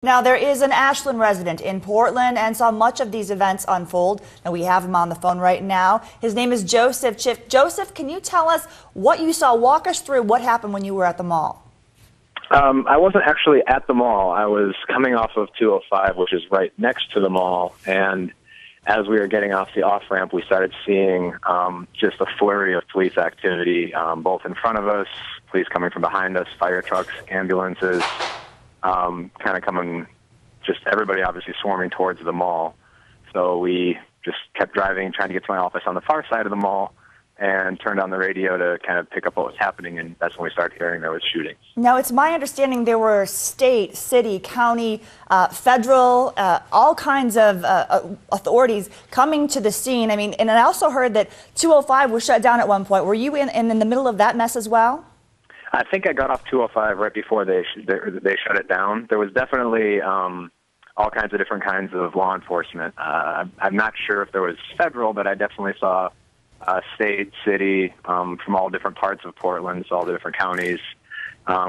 Now, there is an Ashland resident in Portland and saw much of these events unfold. Now, we have him on the phone right now. His name is Joseph. Joseph, can you tell us what you saw? Walk us through what happened when you were at the mall. I wasn't actually at the mall. I was coming off of 205, which is right next to the mall. And as we were getting off the off-ramp, we started seeing just a flurry of police activity, both in front of us, police coming from behind us, fire trucks, ambulances. Kind of coming, just everybody obviously swarming towards the mall. So we just kept driving, trying to get to my office on the far side of the mall, and turned on the radio to kind of pick up what was happening, and that's when we started hearing there was shooting. Now, it's my understanding there were state, city, county, federal, all kinds of authorities coming to the scene. I mean, and I also heard that 205 was shut down at one point. Were you in the middle of that mess as well? I think I got off 205 right before they shut it down. There was definitely all kinds of different kinds of law enforcement. I'm not sure if there was federal, but I definitely saw state, city, from all different parts of Portland, so all the different counties.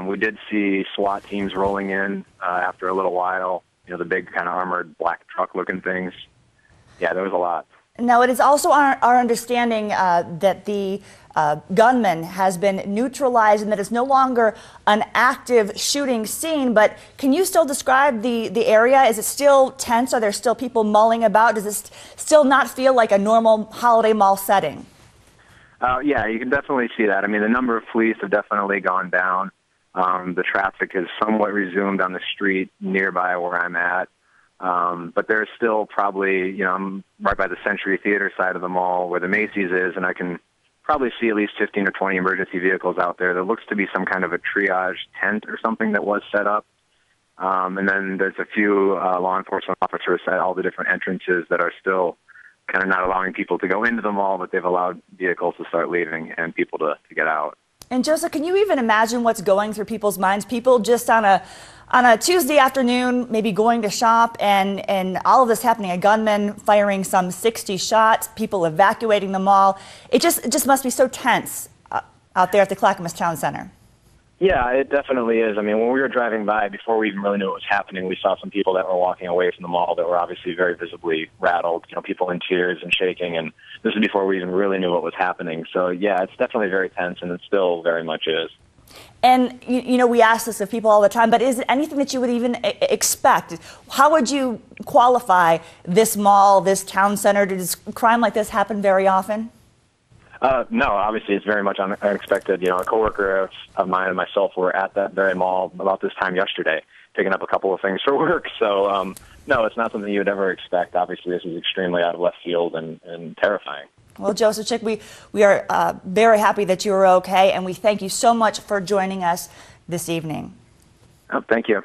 We did see SWAT teams rolling in after a little while, you know, the big kind of armored black truck-looking things. Yeah, there was a lot. Now, it is also our understanding that the gunman has been neutralized and that it's no longer an active shooting scene, but can you still describe the area? Is it still tense? Are there still people mulling about? Does it still not feel like a normal holiday mall setting? Yeah, you can definitely see that. I mean, the number of police have definitely gone down. The traffic has somewhat resumed on the street nearby where I'm at. But there's still probably, you know, I'm right by the Century Theater side of the mall where the Macy's is, and I can probably see at least 15 or 20 emergency vehicles out there. There looks to be some kind of a triage tent or something that was set up. And then there's a few law enforcement officers at all the different entrances that are still kind of not allowing people to go into the mall, but they've allowed vehicles to start leaving and people to get out. And Joseph, can you even imagine what's going through people's minds? People just on a Tuesday afternoon, maybe going to shop, and all of this happening, a gunman firing some 60 shots, people evacuating the mall. It just must be so tense out there at the Clackamas Town Center. Yeah, it definitely is. I mean, when we were driving by, before we even really knew what was happening, we saw some people that were walking away from the mall that were obviously very visibly rattled, you know, people in tears and shaking, and this is before we even really knew what was happening. So, yeah, it's definitely very tense, and it still very much is. And, you know, we ask this of people all the time, but is it anything that you would even expect? How would you qualify this mall, this town center? Does crime like this happen very often? No, obviously it's very much unexpected. You know, a coworker of mine and myself were at that very mall about this time yesterday, picking up a couple of things for work. So, no, it's not something you would ever expect. Obviously, this is extremely out of left field and terrifying. Well, Joseph Chick, we are very happy that you are okay, and we thank you so much for joining us this evening. Oh, thank you.